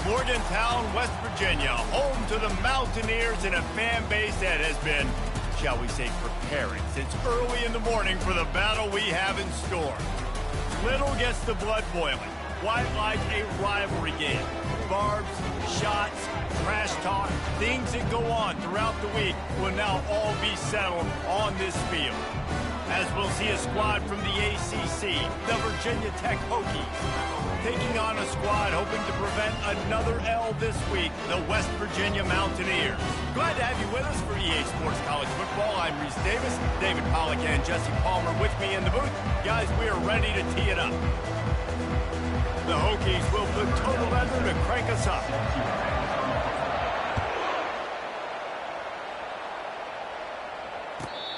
Morgantown, West Virginia, home to the Mountaineers and a fan base that has been, shall we say, preparing since early in the morning for the battle we have in store. Little gets the blood boiling. Quite like a rivalry game. Barbs, shots, trash talk, things that go on throughout the week will now all be settled on this field. As we'll see a squad from the ACC, the Virginia Tech Hokies, taking on a squad hoping to prevent another L this week, the West Virginia Mountaineers. Glad to have you with us for EA Sports College Football. I'm Reese Davis, David Pollack and Jesse Palmer with me in the booth. Guys, we are ready to tee it up. The Hokies will put total leather to crank us up.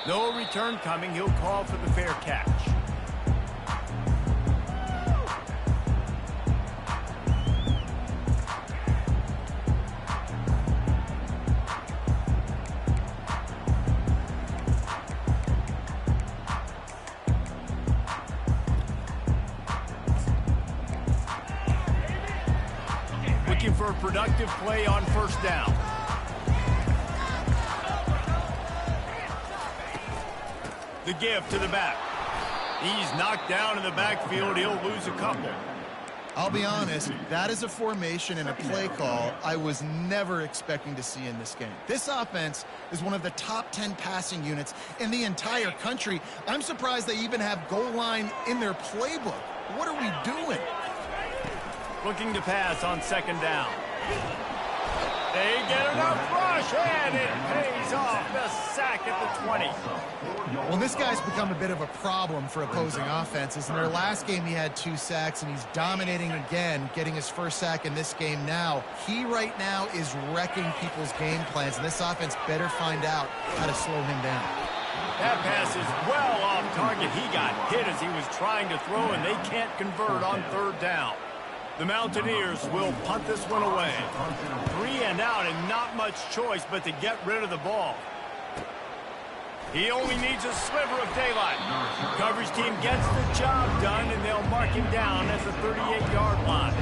No return coming. He'll call for the fair catch. Looking for a productive play on first down. The give to the back. He's knocked down in the backfield. He'll lose a couple. I'll be honest, that is a formation and a play call I was never expecting to see in this game. This offense is one of the top 10 passing units in the entire country. I'm surprised they even have goal line in their playbook. What are we doing? Looking to pass on second down. They get enough rush, and it pays off. The sack at the 20. Well, this guy's become a bit of a problem for opposing offenses. In their last game, he had 2 sacks, and he's dominating again, getting his first sack in this game now. He right now is wrecking people's game plans, and this offense better find out how to slow him down. That pass is well off target. He got hit as he was trying to throw, and they can't convert on third down. The Mountaineers will punt this one away. 3 and out and not much choice but to get rid of the ball. He only needs a sliver of daylight. Coverage team gets the job done, and they'll mark him down at the 38-yard line.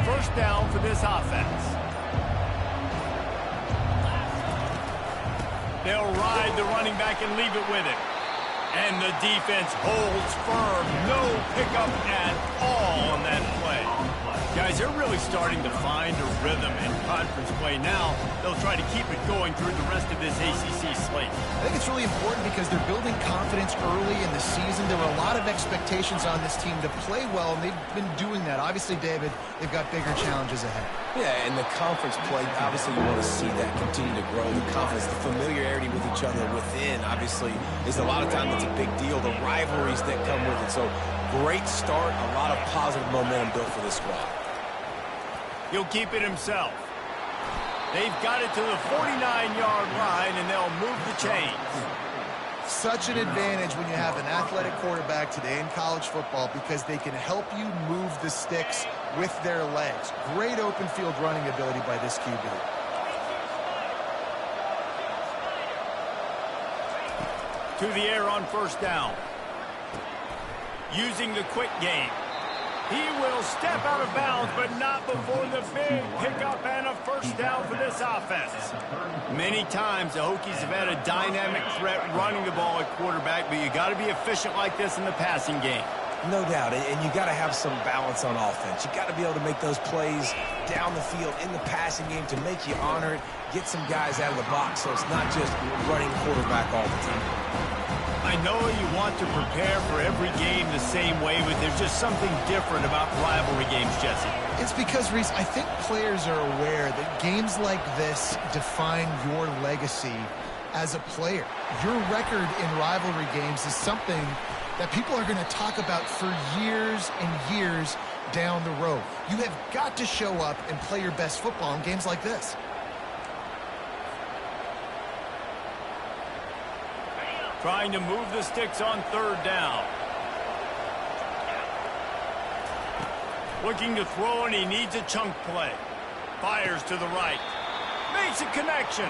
First down for this offense. They'll ride the running back and leave it with him. And the defense holds firm. No pickup at all on that play. Guys, they're really starting to find a rhythm in conference play now. They'll try to keep it going through the rest of this ACC slate. I think it's really important because they're building confidence early in the season. There were a lot of expectations on this team to play well, and they've been doing that. Obviously, David, they've got bigger challenges ahead. Yeah, and the conference play, obviously you want to see that continue to grow. The confidence, the familiarity with each other within, obviously, is a lot of time that's a big deal. The rivalries that come with it. So, great start, a lot of positive momentum built for this squad. He'll keep it himself. They've got it to the 49-yard line, and they'll move the chains. Such an advantage when you have an athletic quarterback today in college football because they can help you move the sticks with their legs. Great open field running ability by this QB. To the air on first down. Using the quick game. He will step out of bounds, but not before the big pickup and a first down for this offense. Many times the Hokies have had a dynamic threat running the ball at quarterback, but you got to be efficient like this in the passing game. No doubt, and you got to have some balance on offense. You got to be able to make those plays down the field in the passing game to make you honor it, get some guys out of the box so it's not just running quarterback all the time. I know you want to prepare for every game the same way, but there's just something different about rivalry games, Jesse. It's because, Reese, I think players are aware that games like this define your legacy as a player. Your record in rivalry games is something that people are going to talk about for years and years down the road. You have got to show up and play your best football in games like this. Trying to move the sticks on third down. Looking to throw, and he needs a chunk play. Fires to the right. Makes a connection.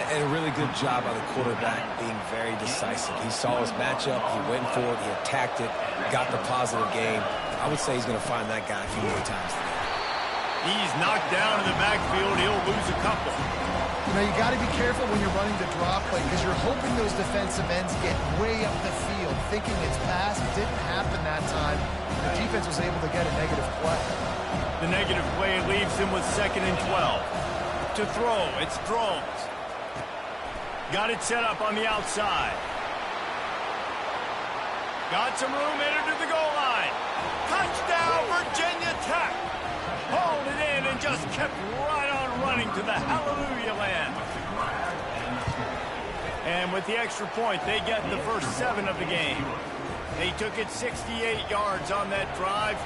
And a really good job by the quarterback being very decisive. He saw his matchup, he went for it, he attacked it, got the positive gain. I would say he's going to find that guy a few more times today. He's knocked down in the backfield. He'll lose a couple. You know, you got to be careful when you're running the draw play because you're hoping those defensive ends get way up the field, thinking it's passed. It didn't happen that time. The defense was able to get a negative play. The negative play leaves him with 2nd and 12. To throw, it's Thrones. Got it set up on the outside. Got some room, entered to the goal line. Touchdown, Virginia Tech. Hauled it in and just kept right on running to the hallelujah land. And with the extra point, they get the first 7 of the game. They took it 68 yards on that drive,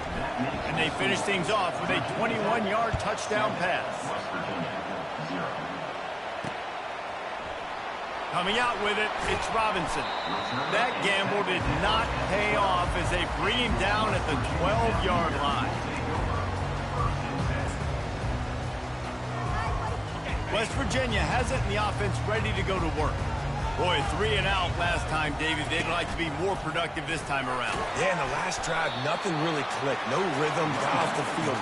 and they finished things off with a 21-yard touchdown pass. Coming out with it, it's Robinson. That gamble did not pay off as they bring him down at the 12-yard line. West Virginia has it, and the offense ready to go to work. Boy, 3 and out last time, David. They'd like to be more productive this time around. Yeah, in the last drive, nothing really clicked. No rhythm, got off the field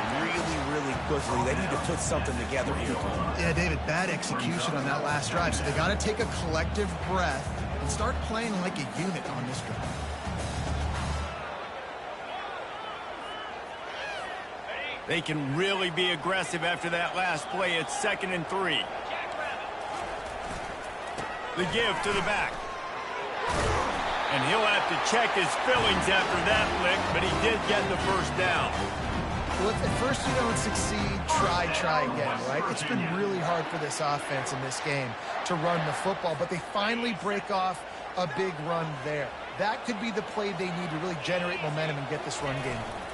really quickly. They need to put something together here. Yeah, David, bad execution on that last drive. So they got to take a collective breath and start playing like a unit on this drive. They can really be aggressive after that last play. It's 2nd and 3. The give to the back. And he'll have to check his fillings after that lick, but he did get the first down. Well, if at first you don't succeed, try again, right? It's been really hard for this offense in this game to run the football, but they finally break off a big run there. That could be the play they need to really generate momentum and get this run game going.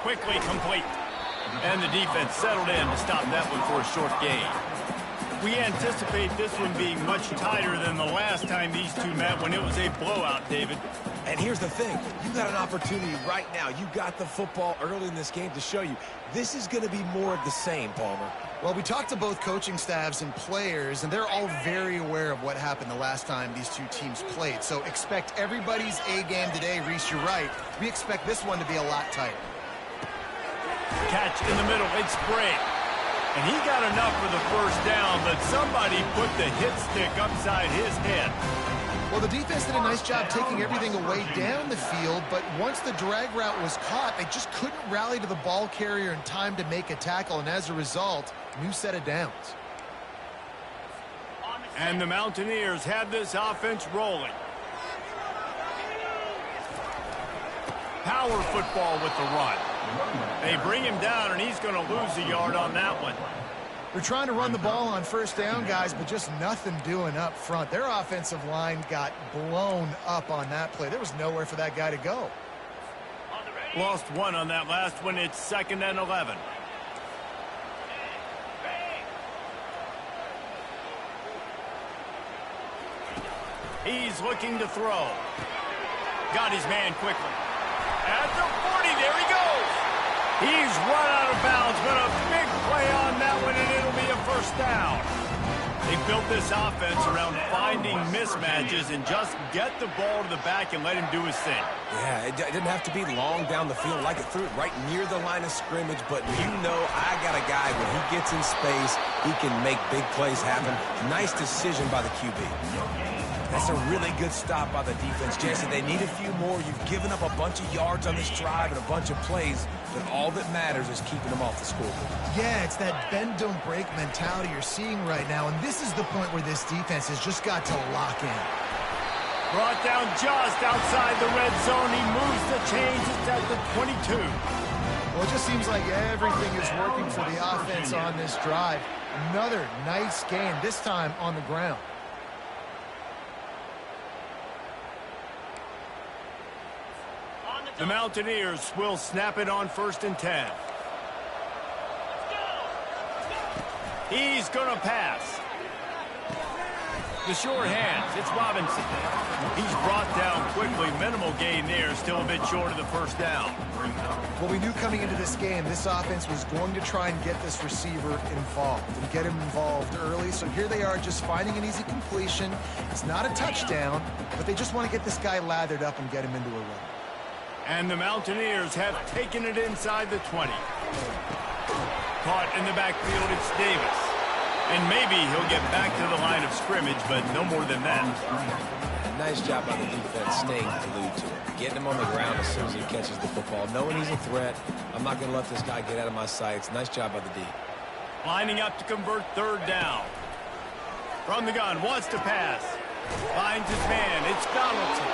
Quickly complete. And the defense settled in to stop that one for a short gain. We anticipate this one being much tighter than the last time these two met when it was a blowout, David. And here's the thing. You got an opportunity right now. You got the football early in this game to show you. This is going to be more of the same, Palmer. Well, we talked to both coaching staffs and players, and they're all very aware of what happened the last time these two teams played. So expect everybody's A game today. Reese, you're right. We expect this one to be a lot tighter. Catch in the middle, it's Bray. And he got enough for the first down, but somebody put the hit stick upside his head. Well, the defense did a nice job taking everything away down the field, but once the drag route was caught, they just couldn't rally to the ball carrier in time to make a tackle, and as a result, new set of downs. And the Mountaineers have this offense rolling. Power football with the run. They bring him down, and he's going to lose a yard on that one. They're trying to run the ball on first down, guys, but just nothing doing up front. Their offensive line got blown up on that play. There was nowhere for that guy to go. Lost one on that last one. It's 2nd and 11. He's looking to throw. Got his man quickly. At the 40, there he goes. He's run out of bounds, but a big play on that one, and it'll be a first down. They built this offense around finding mismatches and just get the ball to the back and let him do his thing. Yeah, it didn't have to be long down the field. Like it threw it right near the line of scrimmage, but you know I got a guy, when he gets in space, he can make big plays happen. Nice decision by the QB. That's a really good stop by the defense, Jason. They need a few more. You've given up a bunch of yards on this drive and a bunch of plays, but all that matters is keeping them off the scoreboard. Yeah, it's that bend, don't break mentality you're seeing right now, and this is the point where this defense has just got to lock in. Brought down just outside the red zone. He moves the chains. It's at the 22. Well, it just seems like everything is working for the offense on this drive. Another nice gain, this time on the ground. The Mountaineers will snap it on 1st and 10. He's going to pass. The short hands, it's Robinson. He's brought down quickly. Minimal gain there, still a bit short of the first down. Well, we knew coming into this game, this offense was going to try and get this receiver involved and get him involved early. So here they are just finding an easy completion. It's not a touchdown, but they just want to get this guy lathered up and get him into a run. And the Mountaineers have taken it inside the 20. Caught in the backfield, it's Davis. And maybe he'll get back to the line of scrimmage, but no more than that. Nice job by the defense staying glued to it. Getting him on the ground as soon as he catches the football. Knowing he's a threat, I'm not going to let this guy get out of my sights. Nice job by the D. Lining up to convert third down. From the gun, wants to pass. Finds his man, it's Donaldson.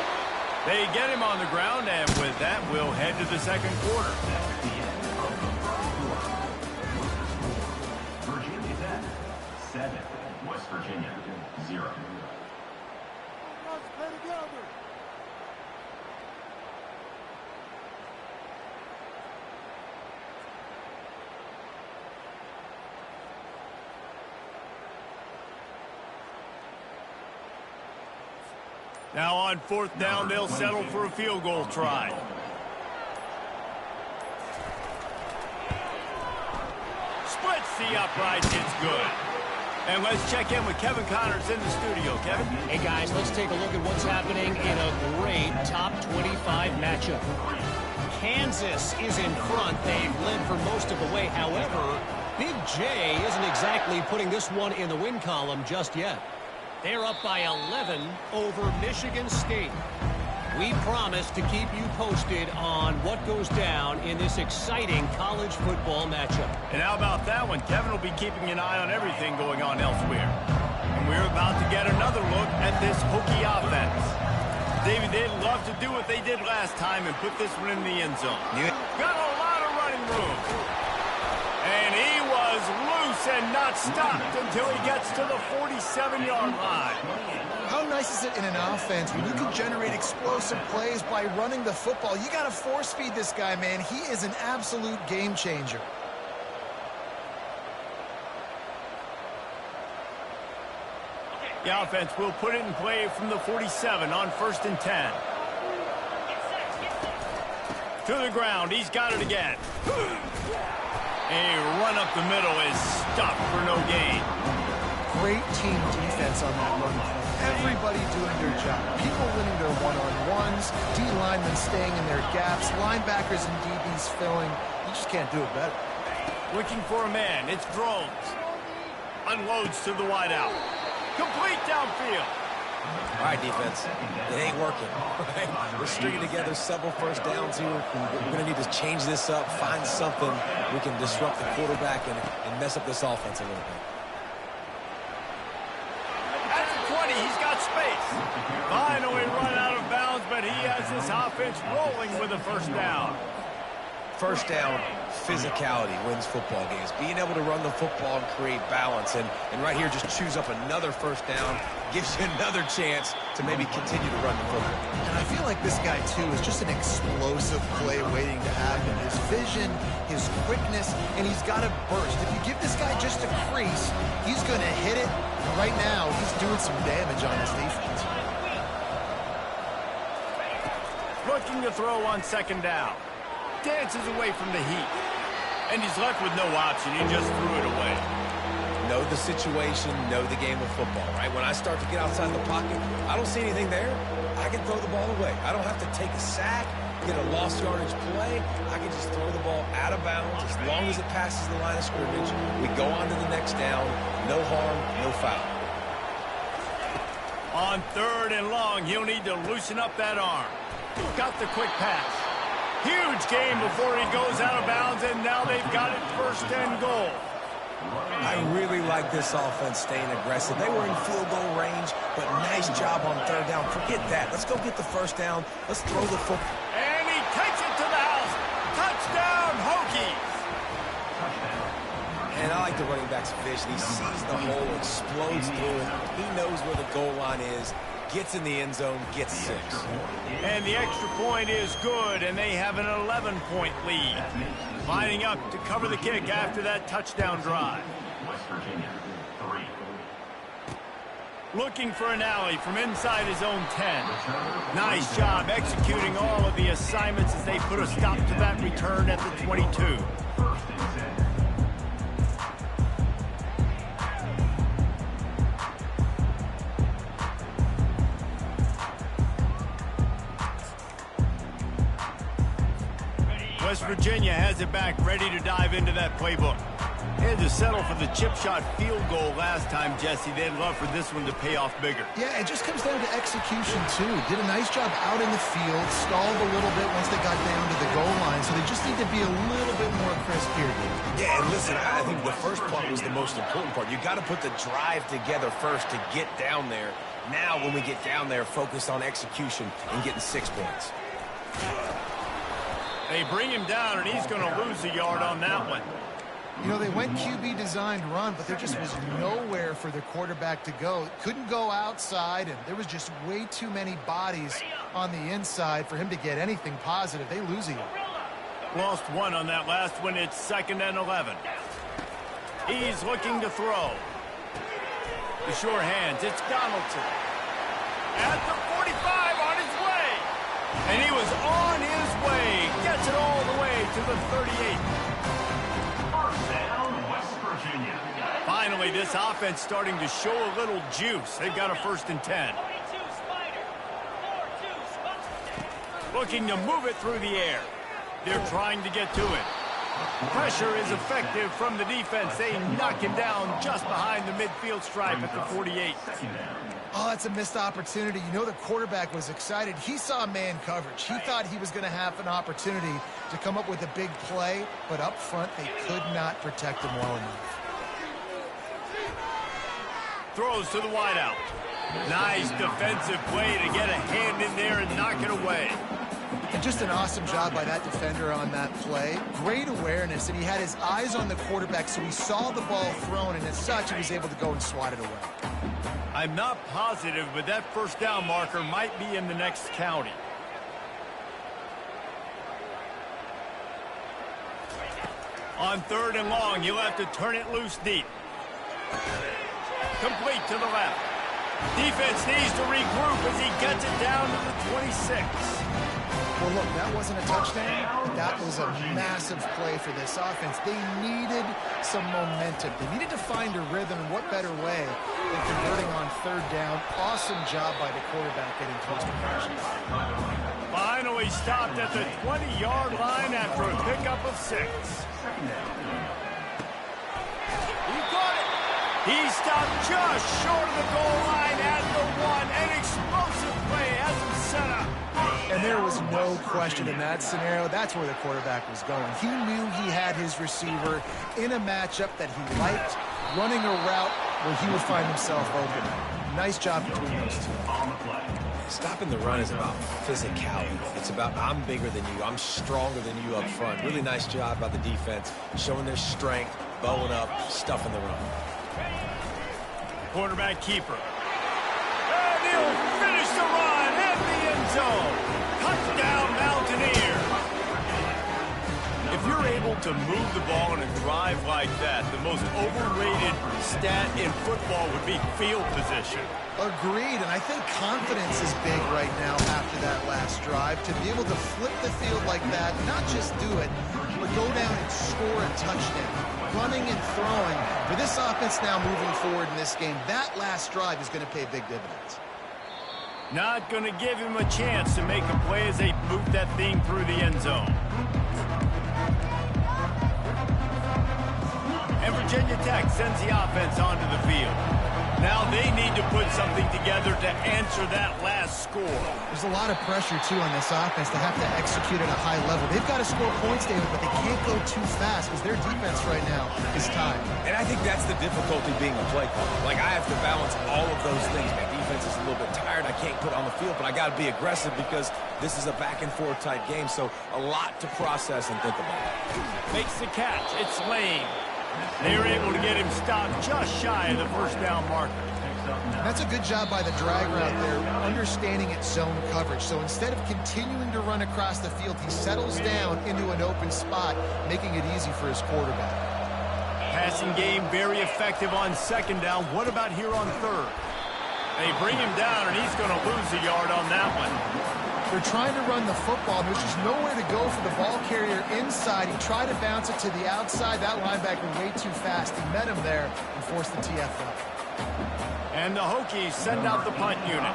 They get him on the ground, and with that, we'll head to the second quarter. Virginia Tech, 7. West Virginia, 0. Now on fourth down, they'll settle for a field goal try. Splits the uprights, it's good. And let's check in with Kevin Connors in the studio. Kevin? Hey, guys, let's take a look at what's happening in a great top 25 matchup. Kansas is in front. They've led for most of the way. However, Big J isn't exactly putting this one in the win column just yet. They're up by 11 over Michigan State. We promise to keep you posted on what goes down in this exciting college football matchup. And how about that one? Kevin will be keeping an eye on everything going on elsewhere. And we're about to get another look at this Hokie offense. David, they'd love to do what they did last time and put this one in the end zone. Got a lot of running room. And he was loose and not stopped until he gets to the 47-yard line. How nice is it in an offense when you can generate explosive plays by running the football? You got to force feed this guy, man. He is an absolute game changer. The offense will put it in play from the 47 on 1st and 10. To the ground. He's got it again. A run up the middle is stuffed for no gain. Great team defense on that run play. Everybody doing their job. People winning their one-on-ones, D linemen staying in their gaps, linebackers and DBs filling. You just can't do it better. Looking for a man. It's Drones. Unloads to the wideout. Complete downfield. All right, defense. It ain't working. Right? We're stringing together several first downs here. We're going to need to change this up, find something we can disrupt the quarterback and mess up this offense a little bit. At the 20, he's got space. Finally run out of bounds, but he has this offense rolling with a first down. First down, physicality wins football games. Being able to run the football and create balance. And right here, just choose up another first down. Gives you another chance to maybe continue to run the football. And I feel like this guy, too, is just an explosive play waiting to happen. His vision, his quickness, and he's got a burst. If you give this guy just a crease, he's going to hit it. And right now, he's doing some damage on his defense. Looking to throw on 2nd down. Dances away from the heat. And he's left with no option. He just threw it away. Know the situation, know the game of football, right? When I start to get outside the pocket, I don't see anything there. I can throw the ball away. I don't have to take a sack, get a lost yardage play. I can just throw the ball out of bounds as long as it passes the line of scrimmage. We go on to the next down. No harm, no foul. On 3rd and long, he'll need to loosen up that arm. Got the quick pass. Huge gain before he goes out of bounds, and now they've got it 1st and goal. I really like this offense staying aggressive. They were in field goal range, but nice job on 3rd down. Forget that. Let's go get the first down. Let's throw the football. And he takes it to the house. Touchdown, Hokies. And I like the running back's vision. He sees the hole, explodes through it. He knows where the goal line is. Gets in the end zone, gets 6. And the extra point is good, and they have an 11-point lead. Lining up to cover the kick after that touchdown drive. West Virginia, 3. Looking for an alley from inside his own 10. Nice job executing all of the assignments as they put a stop to that return at the 22. West Virginia has it back, ready to dive into that playbook. They had to settle for the chip shot field goal last time, Jesse. They'd love for this one to pay off bigger. Yeah, it just comes down to execution, too. Did a nice job out in the field, stalled a little bit once they got down to the goal line, so they just need to be a little bit more crisp here, dude. Yeah, and listen, I think the first part was the most important part. You got to put the drive together first to get down there. Now, when we get down there, focus on execution and getting 6 points. They bring him down, and he's going to lose a yard on that one. You know, they went QB designed run, but there just was nowhere for the quarterback to go. Couldn't go outside, and there was just way too many bodies on the inside for him to get anything positive. They lose a yard. Lost one on that last one. It's 2nd and 11. He's looking to throw. The sure hands. It's Donaldson. At the 45 on his way. And he was on his way. Gets it all the way to the 38. Finally, this offense starting to show a little juice. They've got a 1st and 10. Looking to move it through the air. They're trying to get to it. Pressure is effective from the defense. They knock him down just behind the midfield stripe at the 48. Oh, that's a missed opportunity. You know, the quarterback was excited. He saw man coverage. He thought he was going to have an opportunity to come up with a big play, but up front, they could not protect him well enough. Throws to the wideout. Nice defensive play to get a hand in there and knock it away. And just an awesome job by that defender on that play. Great awareness, and he had his eyes on the quarterback, so he saw the ball thrown, and as such, he was able to go and swat it away. I'm not positive, but that 1st down marker might be in the next county. On 3rd and long, you'll have to turn it loose deep. Complete to the left. Defense needs to regroup as he gets it down to the 26. Well, look, that wasn't a touchdown, but that was a massive play for this offense. They needed some momentum. They needed to find a rhythm, and what better way than converting on 3rd down. Awesome job by the quarterback getting close to pressure. Finally stopped at the 20-yard line after a pickup of 6. He caught it. He stopped just short of the goal line at the 1. An explosive play has him set up. And there was no question in that scenario. That's where the quarterback was going. He knew he had his receiver in a matchup that he liked, running a route where he would find himself open. Nice job between those two. Stopping the run is about physicality. It's about I'm bigger than you. I'm stronger than you up front. Really nice job by the defense, showing their strength, bowing up, stuffing the run. Quarterback keeper. And he'll finish the run at the end zone. Touchdown, Mountaineers. If you're able to move the ball in a drive like that, the most overrated stat in football would be field position. Agreed, and I think confidence is big right now after that last drive. To be able to flip the field like that, not just do it, but go down and score a touchdown. Running and throwing. For this offense now moving forward in this game, that last drive is going to pay big dividends. Not going to give him a chance to make a play as they boot that thing through the end zone. And Virginia Tech sends the offense onto the field. Now they need to put something together to answer that last score. There's a lot of pressure, too, on this offense. They have to execute at a high level. They've got to score points, David, but they can't go too fast because their defense right now is tied. And I think that's the difficulty being a play caller. Like, I have to balance all of those things. My defense is a little bit tired. I can't put on the field, but I got to be aggressive because this is a back-and-forth type game, so a lot to process and think about. Makes the catch. It's Lane. They were able to get him stopped just shy of the 1st down marker. That's a good job by the drag route there, understanding its zone coverage. So instead of continuing to run across the field, he settles down into an open spot, making it easy for his quarterback. Passing game very effective on 2nd down. What about here on 3rd? They bring him down, and he's going to lose a yard on that one. They're trying to run the football. There's just nowhere to go for the ball carrier inside. He tried to bounce it to the outside. That linebacker way too fast. He met him there and forced the TFL. And the Hokies send out the punt unit.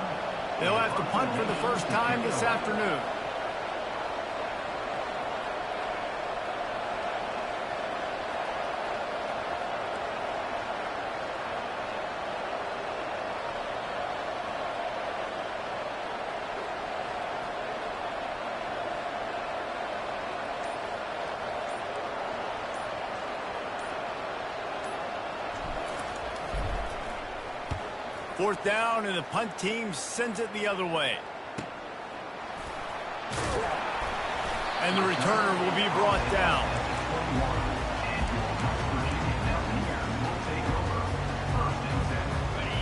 They'll have to punt for the first time this afternoon. Fourth down, and the punt team sends it the other way. And the returner will be brought down.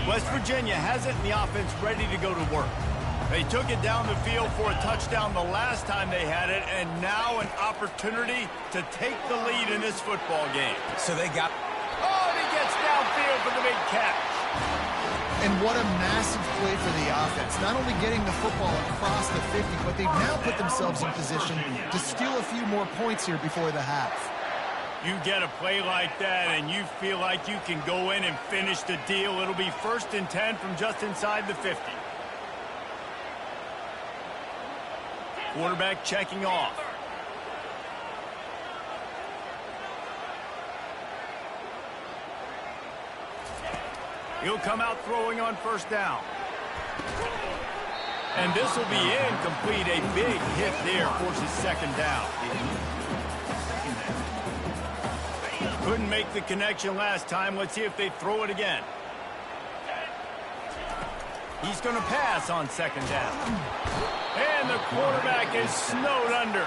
West Virginia has it, and the offense ready to go to work. They took it down the field for a touchdown the last time they had it, and now an opportunity to take the lead in this football game. So they got... Oh, and he gets downfield for the big catch. And what a massive play for the offense. Not only getting the football across the 50, but they've now put themselves in position to steal a few more points here before the half. You get a play like that, and you feel like you can go in and finish the deal. It'll be 1st and 10 from just inside the 50. Quarterback checking off. He'll come out throwing on first down. And this will be incomplete. A big hit there forces second down. Couldn't make the connection last time. Let's see if they throw it again. He's going to pass on second down. And the quarterback is snowed under.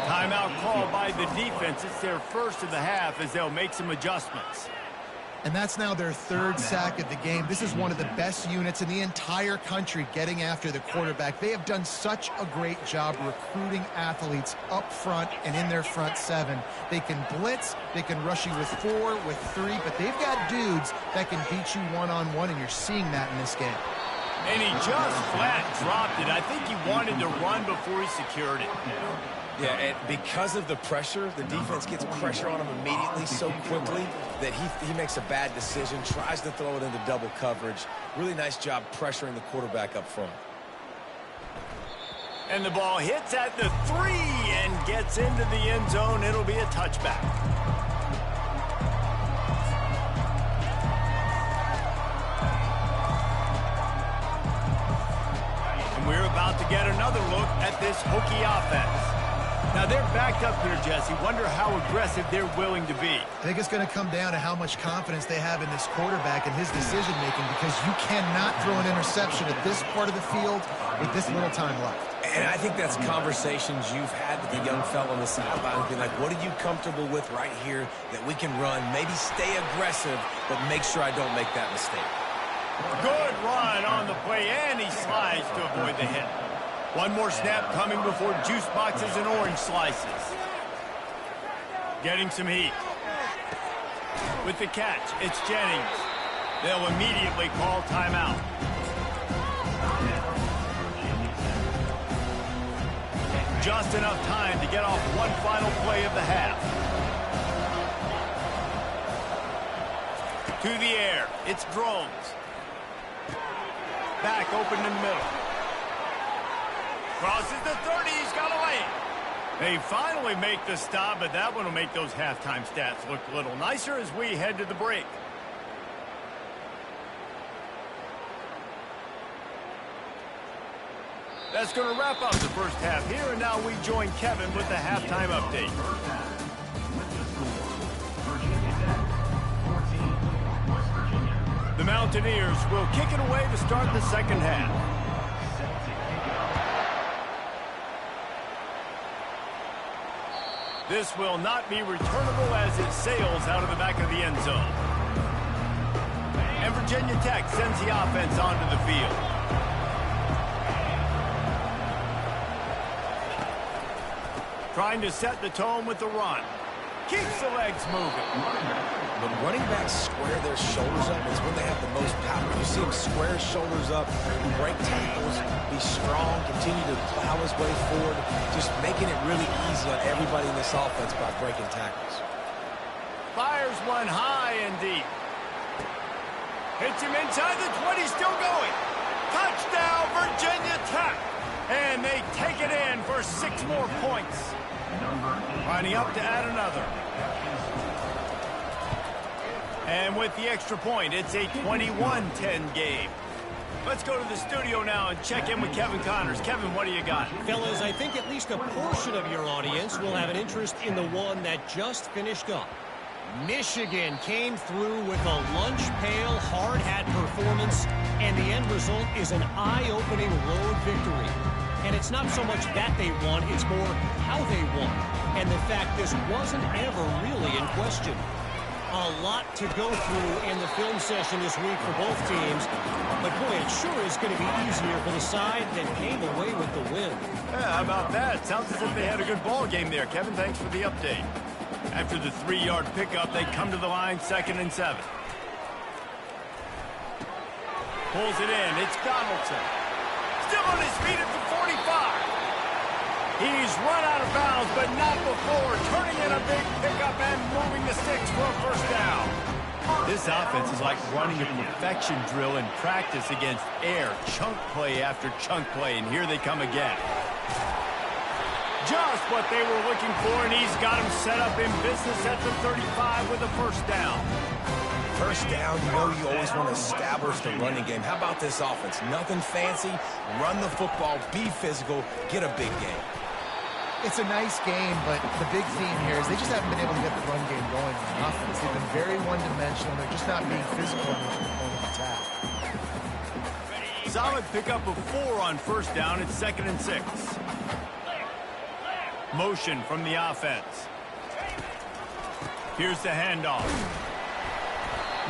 Timeout called by the defense. It's their first of the half as they'll make some adjustments. And that's now their 3rd sack of the game. This is one of the best units in the entire country getting after the quarterback. They have done such a great job recruiting athletes up front and in their front 7. They can blitz, they can rush you with 4, with 3, but they've got dudes that can beat you one-on-one, and you're seeing that in this game. And he just flat dropped it. I think he wanted to run before he secured it. Yeah, and because of the pressure, the defense gets pressure on him immediately so quickly that he makes a bad decision, tries to throw it into double coverage. Really nice job pressuring the quarterback up front. And the ball hits at the 3 and gets into the end zone. It'll be a touchback. And we're about to get another look at this Hokie offense. Now, they're backed up here, Jesse. Wonder how aggressive they're willing to be. I think it's going to come down to how much confidence they have in this quarterback and his decision-making, because you cannot throw an interception at this part of the field with this little time left. And I think that's conversations you've had with the young fellow on the sideline. Being like, what are you comfortable with right here that we can run? Maybe stay aggressive, but make sure I don't make that mistake. Good run on the play, and he slides to avoid the hit. One more snap coming before juice boxes and orange slices. Getting some heat. With the catch, it's Jennings. They'll immediately call timeout. Just enough time to get off one final play of the half. To the air, it's Drones. Back open in the middle. Crosses the 30, he's got a lane. They finally make the stop, but that one will make those halftime stats look a little nicer as we head to the break. That's going to wrap up the first half here, and now we join Kevin with the halftime update. The Mountaineers will kick it away to start the second half. This will not be returnable as it sails out of the back of the end zone. And Virginia Tech sends the offense onto the field. Trying to set the tone with the run. Keeps the legs moving. When running backs square their shoulders up, it's when they have the most power. You see him square his shoulders up, break tackles, be strong, continue to plow his way forward, just making it really easy on everybody in this offense by breaking tackles. Fires one high and deep. Hits him inside the 20, still going. Touchdown, Virginia Tech. And they take it in for 6 more points. Lining up to add another. And with the extra point, it's a 21-10 game. Let's go to the studio now and check in with Kevin Connors. Kevin, what do you got? Fellas, I think at least a portion of your audience will have an interest in the one that just finished up. Michigan came through with a lunch pail, hard hat performance, and the end result is an eye-opening road victory. And it's not so much that they won, it's more how they won. And the fact this wasn't ever really in question. A lot to go through in the film session this week for both teams. But boy, it sure is going to be easier for the side that came away with the win. Yeah, how about that? Sounds as if they had a good ball game there. Kevin, thanks for the update. After the 3-yard pickup, they come to the line, 2nd and 7. Pulls it in. It's Donaldson. Still on his feet at the 45. He's run out of bounds, but not before turning in a big pickup and moving the sticks for a 1st down. This offense is like running a perfection drill in practice against air. Chunk play after chunk play, and here they come again. Just what they were looking for, and he's got him set up in business at the 35 with a 1st down. 1st down, you know you always want to establish the running game. How about this offense? Nothing fancy. Run the football, be physical, get a big game. It's a nice game, but the big theme here is they just haven't been able to get the run game going on offense. They've been very one-dimensional. They're just not being physical enough to the point of attack. Solid pickup of 4 on 1st down. It's 2nd and 6. Motion from the offense. Here's the handoff.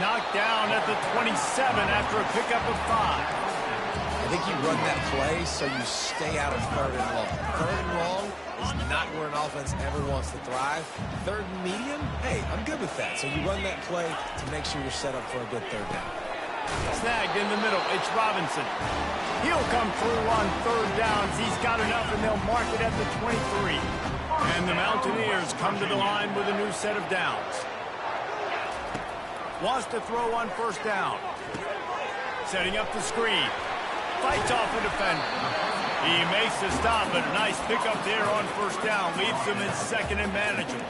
Knocked down at the 27 after a pickup of 5. I think you run that play so you stay out of 3rd and long. 3rd and long is not where an offense ever wants to thrive. 3rd and medium, hey, I'm good with that. So you run that play to make sure you're set up for a good 3rd down. Snagged in the middle. It's Robinson. He'll come through on 3rd downs. He's got enough, and they'll mark it at the 23. And the Mountaineers come to the line with a new set of downs. Wants to throw on 1st down. Setting up the screen. Fights off a defender. He makes the stop, but a nice pickup there on 1st down. Leaves them in 2nd and manageable.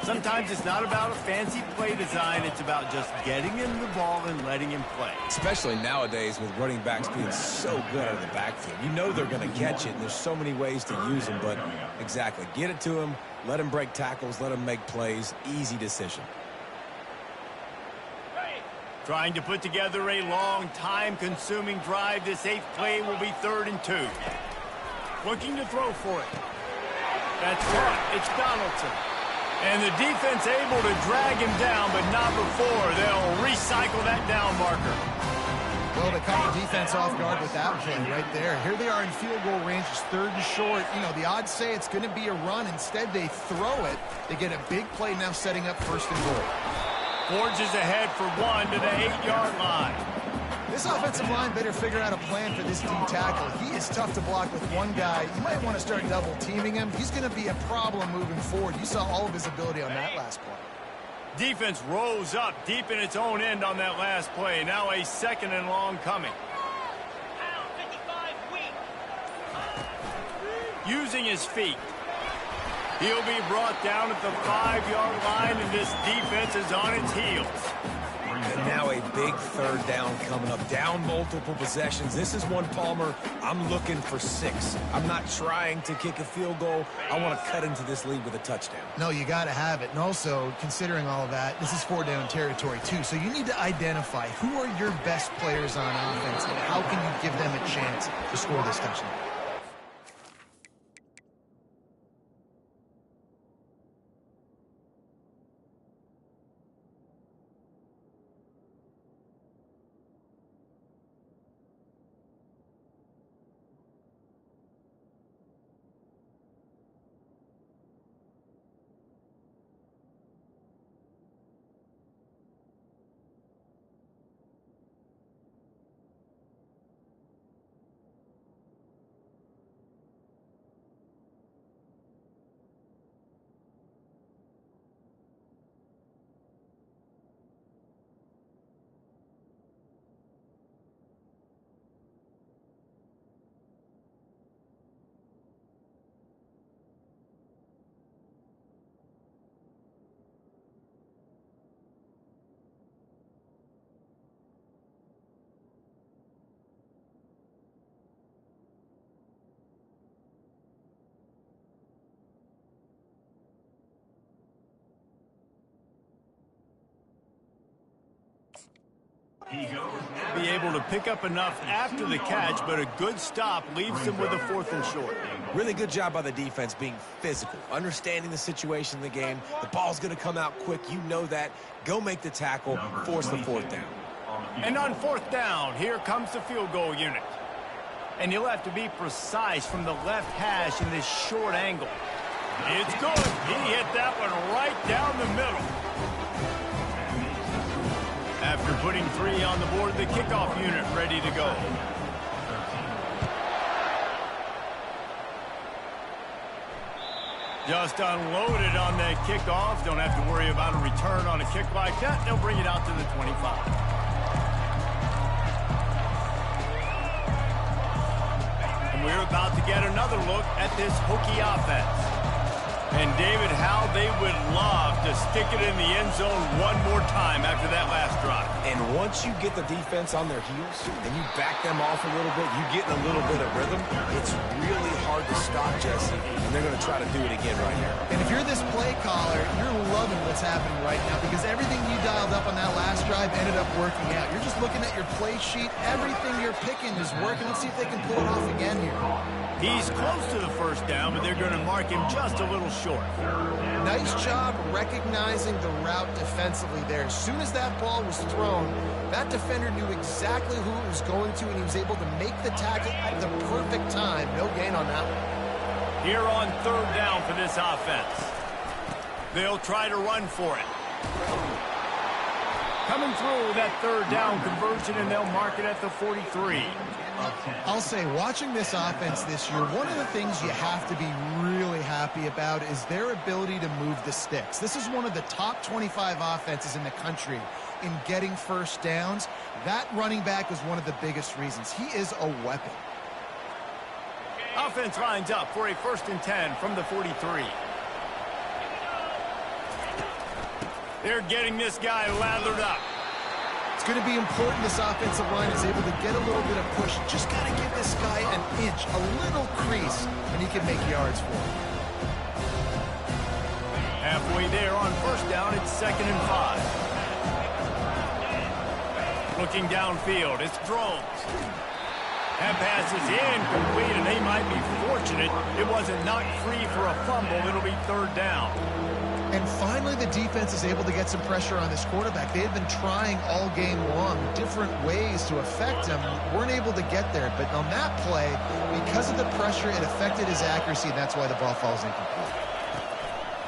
Sometimes it's not about a fancy play design. It's about just getting him the ball and letting him play. Especially nowadays with running backs being so good out of the backfield. You know they're going to catch it, and there's so many ways to use them. But exactly, get it to him, let him break tackles, let him make plays. Easy decision. Trying to put together a long, time-consuming drive. This 8th play will be 3rd and 2. Looking to throw for it. That's caught. It's Donaldson. And the defense able to drag him down, but not before. They'll recycle that down marker. Well, they caught the defense off guard with that play right there. Here they are in field goal range. It's 3rd and short. You know, the odds say it's going to be a run. Instead, they throw it. They get a big play now setting up 1st and goal. Forges ahead for 1 to the 8-yard line. This offensive line better figure out a plan for this D tackle. He is tough to block with one guy. You might want to start double-teaming him. He's going to be a problem moving forward. You saw all of his ability on that last play. Defense rose up deep in its own end on that last play. Now a 2nd and long coming. Using his feet. He'll be brought down at the 5-yard line, and this defense is on its heels. And now a big 3rd down coming up. Down multiple possessions. This is one, Palmer, I'm looking for 6. I'm not trying to kick a field goal. I want to cut into this lead with a touchdown. No, you got to have it. And also, considering all of that, this is 4-down territory, too. So you need to identify who are your best players on offense and how can you give them a chance to score this touchdown. Be able to pick up enough after the catch, but a good stop leaves them with a 4th and short. Really good job by the defense being physical, understanding the situation in the game. The ball's going to come out quick. You know that. Go make the tackle, force the 4th down. And on 4th down, here comes the field goal unit. And you'll have to be precise from the left hash in this short angle. It's good. He hit that one right down the middle. After putting 3 on the board, the kickoff unit ready to go. Just unloaded on that kickoff. Don't have to worry about a return on a kick like that. They'll bring it out to the 25. And we're about to get another look at this hooky offense. And, David, how they would love to stick it in the end zone one more time after that last drive. And once you get the defense on their heels and you back them off a little bit, you get in a little bit of rhythm, it's really hard to stop, Jesse, and they're going to try to do it again right here. And if you're this play caller, you're loving what's happening right now because everything you dialed up on that last drive ended up working out. You're just looking at your play sheet. Everything you're picking is working. Let's see if they can pull it off again here. He's close to the 1st down, but they're going to mark him just a little short. Nice job recognizing the route defensively there. As soon as that ball was thrown, that defender knew exactly who it was going to, and he was able to make the tackle at the perfect time. No gain on that one. Here on 3rd down for this offense. They'll try to run for it. Coming through with that 3rd down conversion, and they'll mark it at the 43. I'll say, watching this offense this year, one of the things you have to be really happy about is their ability to move the sticks. This is one of the top 25 offenses in the country in getting 1st downs. That running back is one of the biggest reasons. He is a weapon. Offense lines up for a 1st and 10 from the 43. They're getting this guy lathered up. It's going to be important this offensive line is able to get a little bit of push. Just got to give this guy an inch, a little crease, and he can make yards for him. Halfway there on 1st down, it's 2nd and 5. Looking downfield, it's Drones. That pass is incomplete, and they might be fortunate it wasn't knocked free for a fumble. It'll be 3rd down. And finally, the defense is able to get some pressure on this quarterback. They had been trying all game long different ways to affect him. Weren't able to get there. But on that play, because of the pressure, it affected his accuracy, and that's why the ball falls incomplete.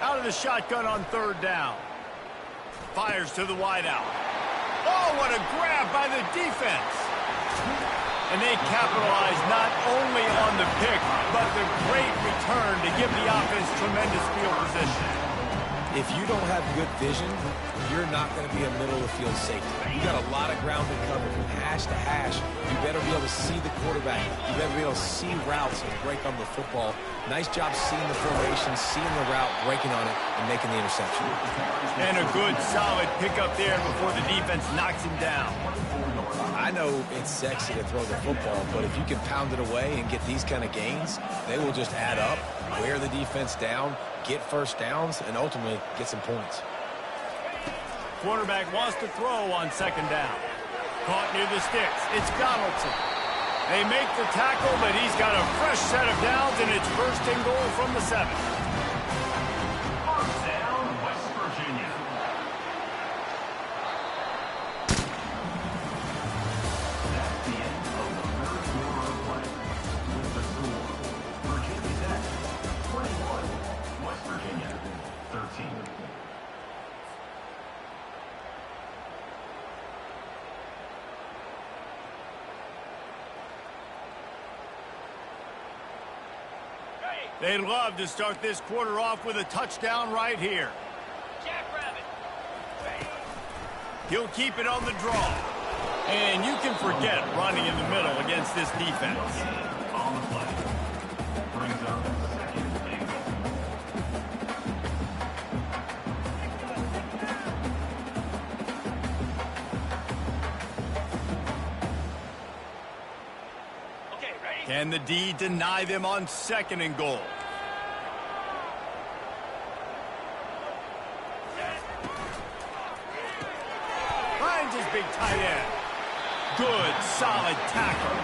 Out of the shotgun on 3rd down. Fires to the wideout. Oh, what a grab by the defense. And they capitalize not only on the pick, but the great return to give the offense tremendous field position. If you don't have good vision, you're not going to be a middle-of-the-field safety. You got a lot of ground to cover from hash to hash. You better be able to see the quarterback. You better be able to see routes and break on the football. Nice job seeing the formation, seeing the route, breaking on it, and making the interception. And a good, solid pickup there before the defense knocks him down. I know it's sexy to throw the football, but if you can pound it away and get these kind of gains, they will just add up, wear the defense down, get 1st downs, and ultimately get some points. Quarterback wants to throw on 2nd down. Caught near the sticks. It's Donaldson. They make the tackle, but he's got a fresh set of downs, and it's 1st and goal from the 7. 1st down, West Virginia. That's the end of the 3rd quarter of play. With the score, Virginia Tech 21, West Virginia 13. They'd love to start this quarter off with a touchdown right here. Jackrabbit. He'll keep it on the draw. And you can forget running in the middle against this defense. On the play. Brings up 2nd and goal. Okay, ready? Can the D deny them on 2nd and goal? Finds his big tight end. good, solid tackle.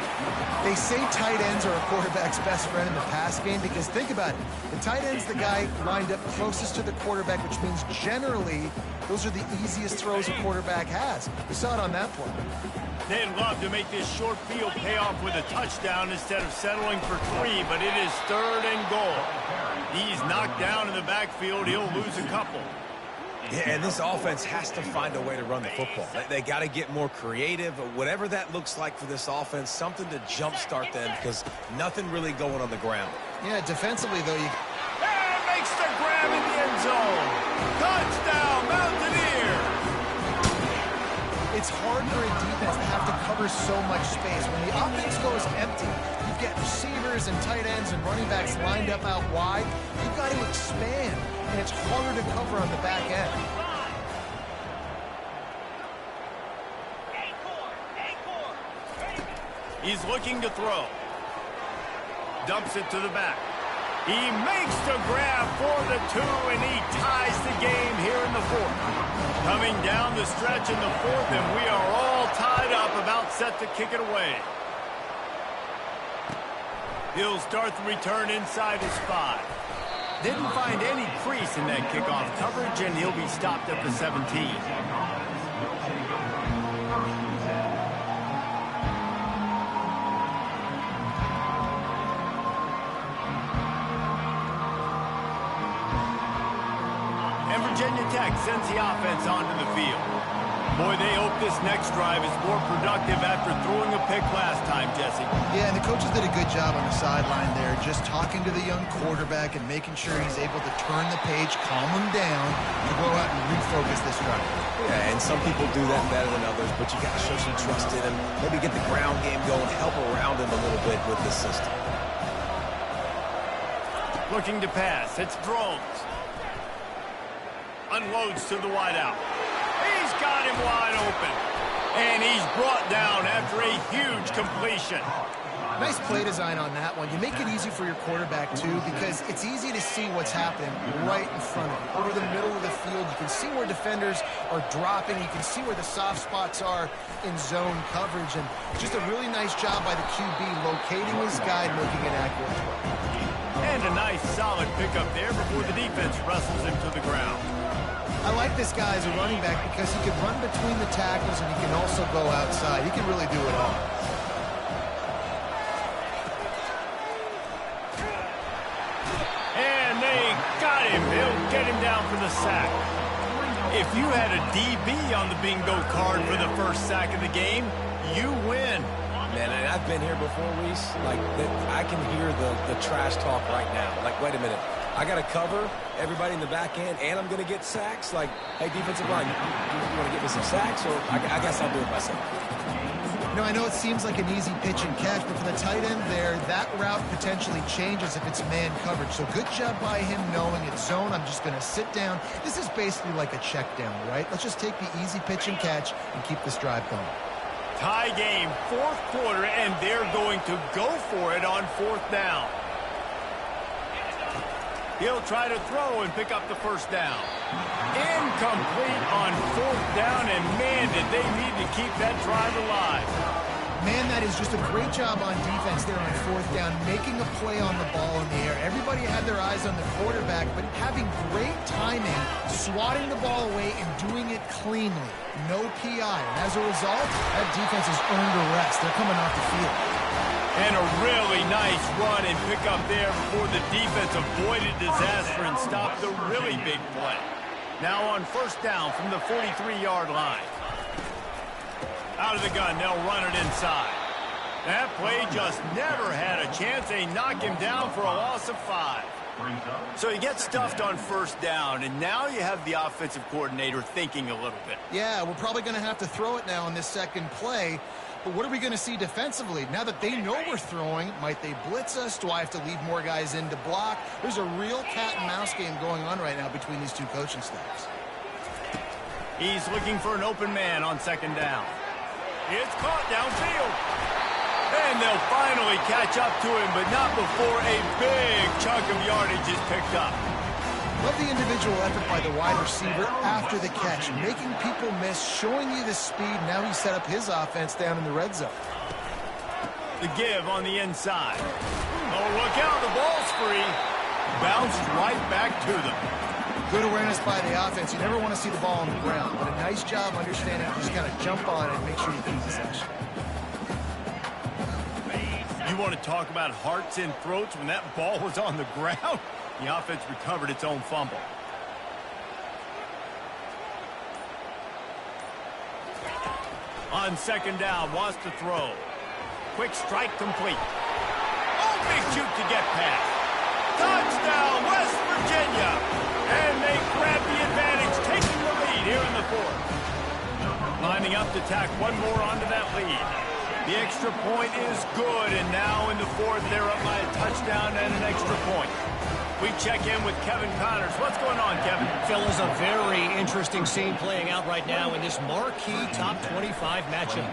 They say tight ends are a quarterback's best friend in the pass game because think about it. The tight end's the guy lined up closest to the quarterback, which means generally those are the easiest throws a quarterback has. We saw it on that play. They'd love to make this short field pay off with a touchdown instead of settling for 3, but it is 3rd and goal. He's knocked down in the backfield. He'll lose a couple. Yeah, and this offense has to find a way to run the football. They got to get more creative, whatever that looks like for this offense, something to jumpstart them because nothing really going on the ground. Yeah, defensively, though, And makes the grab in the end zone. Touchdown, Mountaineers! it's hard for a defense to have to cover so much space. When the offense goes empty, you get receivers and tight ends and running backs lined up out wide. You've got to expand, and it's harder to cover on the back end. He's looking to throw. Dumps it to the back. He makes the grab for the 2, and he ties the game here in the 4th. Coming down the stretch in the 4th, and we are all tied up, about set to kick it away. He'll start the return inside his 5. Didn't find any crease in that kickoff coverage, and he'll be stopped at the 17. Virginia Tech sends the offense onto the field. Boy, they hope this next drive is more productive after throwing a pick last time, Jesse. Yeah, and the coaches did a good job on the sideline there, just talking to the young quarterback and making sure he's able to turn the page, calm him down, to go out and refocus this drive. Yeah, and some people do that better than others, but you got to show some trust in him, maybe get the ground game going, help around him a little bit with this system. Looking to pass. It's Drones. Unloads to the wideout. He's got him wide open. And he's brought down after a huge completion. Nice play design on that one. You make it easy for your quarterback, too, because it's easy to see what's happening right in front of you. Over the middle of the field, you can see where defenders are dropping. You can see where the soft spots are in zone coverage. And just a really nice job by the QB locating his guy and making an accurate throw. And a nice, solid pickup there before the defense wrestles him to the ground. I like this guy as a running back because he can run between the tackles and he can also go outside. He can really do it all. And they got him. They'll get him down for the sack. If you had a DB on the bingo card for the first sack of the game, you win. Man, and I've been here before, Reese. Like, I can hear the trash talk right now. Like, wait a minute. I got to cover everybody in the back end, and I'm going to get sacks. Like, hey, defensive line, you want to get me some sacks? Or I guess I'll do it myself. You know, I know it seems like an easy pitch and catch, but for the tight end there, that route potentially changes if it's man coverage. So good job by him knowing it's zone. I'm just going to sit down. This is basically like a check down, right? Let's just take the easy pitch and catch and keep this drive going. Tie game, 4th quarter, and they're going to go for it on 4th down. He'll try to throw and pick up the first down. Incomplete on 4th down, and man, did they need to keep that drive alive. Man, that is just a great job on defense there on 4th down, making a play on the ball in the air. Everybody had their eyes on the quarterback, but having great timing, swatting the ball away and doing it cleanly. No PI. And as a result, that defense has earned a rest. They're coming off the field. And a really nice run and pick up there before the defense avoided disaster and stopped the really big play. Now on 1st down from the 43-yard line. Out of the gun, they'll run it inside. That play just never had a chance. They knock him down for a loss of 5. So he gets stuffed on 1st down, and now you have the offensive coordinator thinking a little bit. Yeah, we're probably going to have to throw it now in this second play. But what are we going to see defensively? Now that they know we're throwing, might they blitz us? Do I have to leave more guys in to block? There's a real cat and mouse game going on right now between these two coaching staffs. He's looking for an open man on 2nd down. It's caught downfield. And they'll finally catch up to him, but not before a big chunk of yardage is picked up. Love the individual effort by the wide receiver after the catch, making people miss, showing you the speed. Now he set up his offense down in the red zone. The give on the inside. Oh, look out, the ball's free. Bounced right back to them. Good awareness by the offense. You never want to see the ball on the ground, but a nice job understanding to just kind of jump on it and make sure you keep possession. You want to talk about hearts and throats when that ball was on the ground? The offense recovered its own fumble. On second down, wants to throw. Quick strike complete. Oh, big shoot to get past. Touchdown, West Virginia. And they grab the advantage, taking the lead here in the fourth. Lining up to tack one more onto that lead. The extra point is good, and now in the fourth, they're up by a touchdown and an extra point. We check in with Kevin Connors. What's going on, Kevin? Phil, is a very interesting scene playing out right now in this marquee top 25 matchup.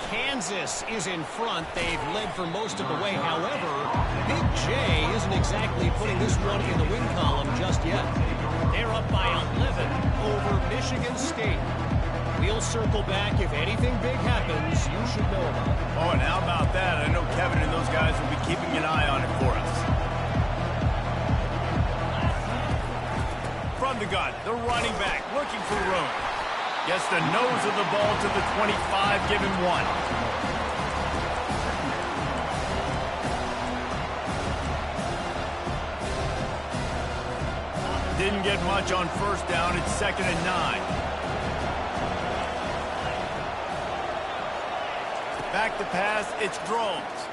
Kansas is in front. They've led for most of the way. However, Big J isn't exactly putting this one in the win column just yet. They're up by 11 over Michigan State. We'll circle back. If anything big happens, you should know about it. Oh, and how about that? I know Kevin and those guys will be keeping an eye on it for us. From the gun, the running back looking for room. Gets the nose of the ball to the 25, give him one. Didn't get much on first down. It's 2nd and 9. Back to pass, it's Drones.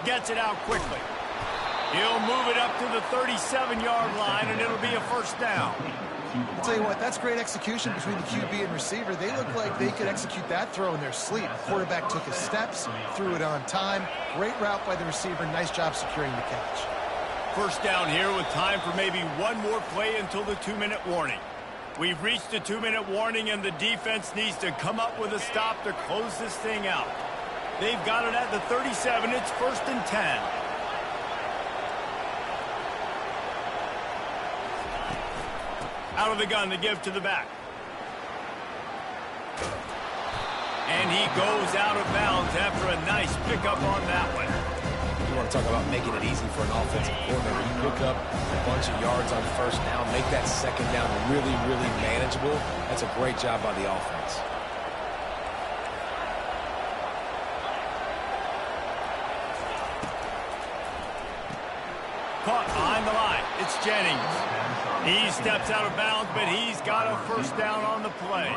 Gets it out quickly. He'll move it up to the 37-yard line, and it'll be a first down. I'll tell you what, that's great execution between the QB and receiver. They look like they could execute that throw in their sleep. Quarterback took his steps, threw it on time. Great route by the receiver. Nice job securing the catch. First down here with time for maybe one more play until the 2-minute warning. We've reached the 2-minute warning, and the defense needs to come up with a stop to close this thing out. They've got it at the 37. It's 1st and 10. Out of the gun to give to the back. And he goes out of bounds after a nice pickup on that one. You want to talk about making it easy for an offensive coordinator. You pick up a bunch of yards on first down, make that second down really, really manageable. That's a great job by the offense. Caught behind the line. It's Jennings. He steps out of bounds, but he's got a first down on the play.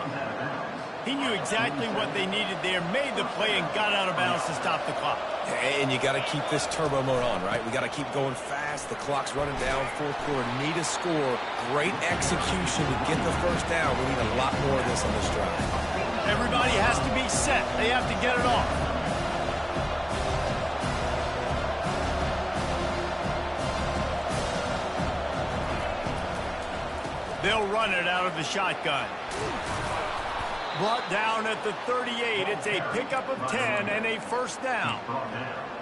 He knew exactly what they needed there, made the play, and got out of bounds to stop the clock. And you got to keep this turbo mode on, right? We got to keep going fast. The clock's running down. Fourth quarter, need a score. Great execution to get the first down. We need a lot more of this on this drive. Everybody has to be set. They have to get it off. They'll run it out of the shotgun. Brought down at the 38. It's a pickup of 10 and a first down.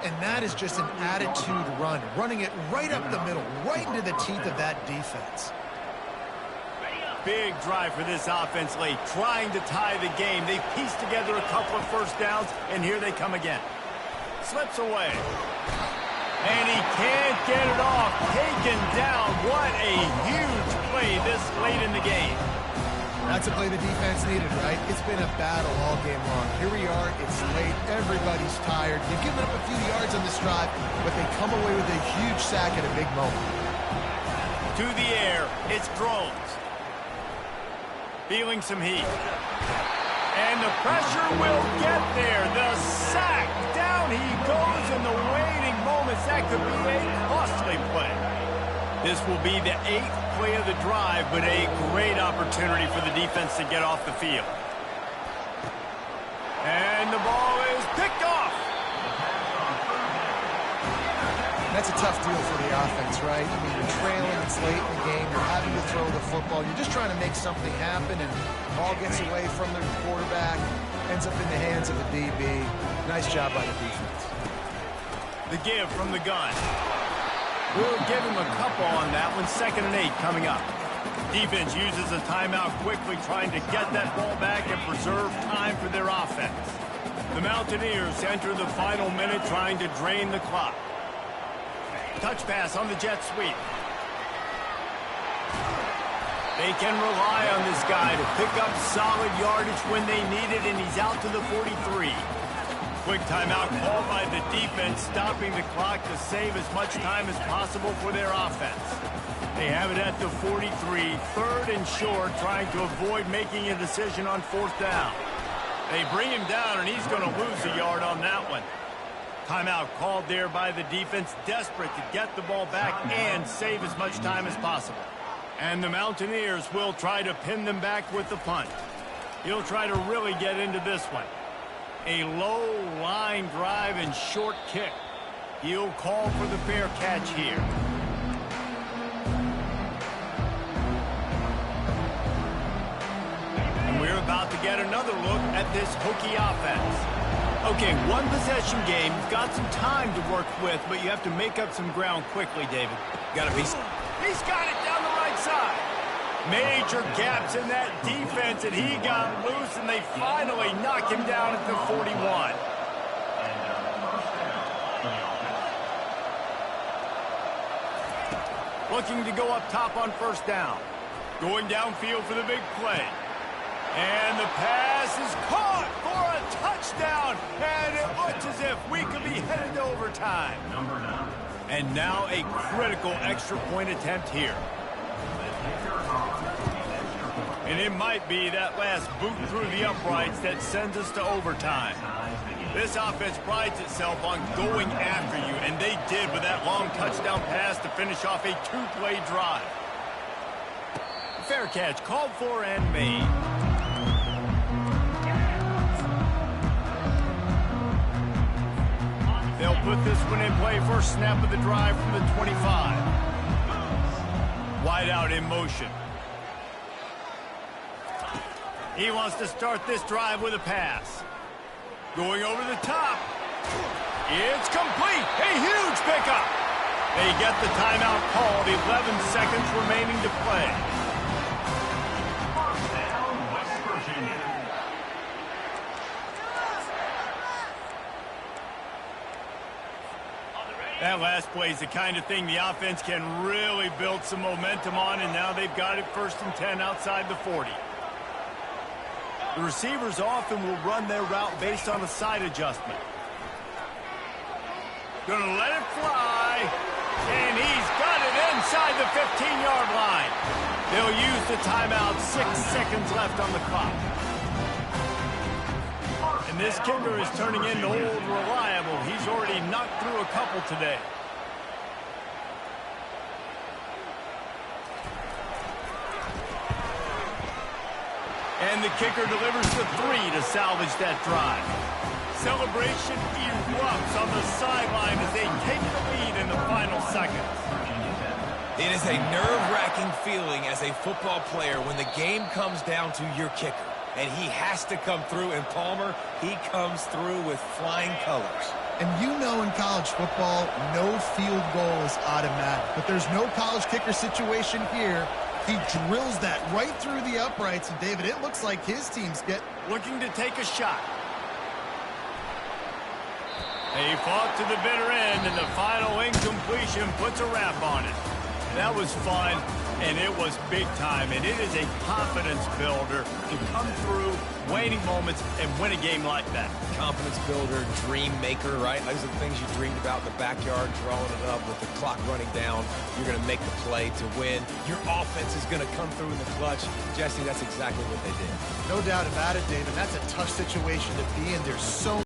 And that is just an attitude run, running it right up the middle, right into the teeth of that defense. Big drive for this offense late, trying to tie the game. They pieced together a couple of first downs, and here they come again. Slips away. And he can't get it off. Taken down. What a huge play this late in the game. That's a play the defense needed, right? It's been a battle all game long. Here we are. It's late. Everybody's tired. They've given up a few yards on this drive, but they come away with a huge sack at a big moment. To the air. It's Drones. Feeling some heat. And the pressure will get there. The sack. Down he goes in the waiting moments. That could be a costly play. This will be the 8th play of the drive, but a great opportunity for the defense to get off the field. And the ball is picked off. That's a tough deal for the offense, right? I mean, you're trailing, it's late in the game, you're having to throw the football, you're just trying to make something happen, and the ball gets away from the quarterback, ends up in the hands of the DB. Nice job by the defense. The give from the gun. We'll give him a couple on that one. 2nd and 8 coming up. Defense uses a timeout quickly, trying to get that ball back and preserve time for their offense. The Mountaineers enter the final minute trying to drain the clock. Touch pass on the jet sweep. They can rely on this guy to pick up solid yardage when they need it, and he's out to the 43. Quick timeout called by the defense, stopping the clock to save as much time as possible for their offense. They have it at the 43, 3rd and short, trying to avoid making a decision on 4th down. They bring him down, and he's going to lose a yard on that one. Timeout called there by the defense, desperate to get the ball back and save as much time as possible. And the Mountaineers will try to pin them back with the punt. He'll try to really get into this one. A low line drive and short kick. He'll call for the fair catch here. And we're about to get another look at this Hokie offense. Okay, one possession game. You've got some time to work with, but you have to make up some ground quickly, David. Got to be. He's got it down the right side. Major gaps in that defense, and he got loose, and they finally knock him down at the 41. Looking to go up top on 1st down. Going downfield for the big play. And the pass is caught for a touchdown, and it looks as if we could be headed to overtime. And now a critical extra point attempt here. And it might be that last boot through the uprights that sends us to overtime. This offense prides itself on going after you, and they did with that long touchdown pass to finish off a 2-play drive. Fair catch called for and made. They'll put this one in play. First snap of the drive from the 25. Wide out in motion. He wants to start this drive with a pass. Going over the top. It's complete. A huge pickup. They get the timeout called. 11 seconds remaining to play. That last play is the kind of thing the offense can really build some momentum on, and now they've got it 1st and 10 outside the 40. The receivers often will run their route based on a side adjustment. Gonna let it fly, and he's got it inside the 15-yard line. They'll use the timeout, 6 seconds left on the clock. And this kicker is turning into old reliable. He's already knocked through a couple today. And the kicker delivers the 3 to salvage that drive. Celebration erupts on the sideline as they take the lead in the final seconds. It is a nerve-wracking feeling as a football player when the game comes down to your kicker. And he has to come through, and Palmer, he comes through with flying colors. And you know in college football, no field goal is automatic. But there's no college kicker situation here. He drills that right through the uprights. And, David, it looks like his team's looking to take a shot. They fought to the bitter end, and the final incompletion puts a wrap on it. That was fun, and it was big time, and it is a confidence builder to come through waning moments and win a game like that. Confidence builder, dream maker, right? Those are the things you dreamed about in the backyard, drawing it up with the clock running down. You're going to make the play to win. Your offense is going to come through in the clutch. Jesse, that's exactly what they did. No doubt about it, David. That's a tough situation to be in. There's so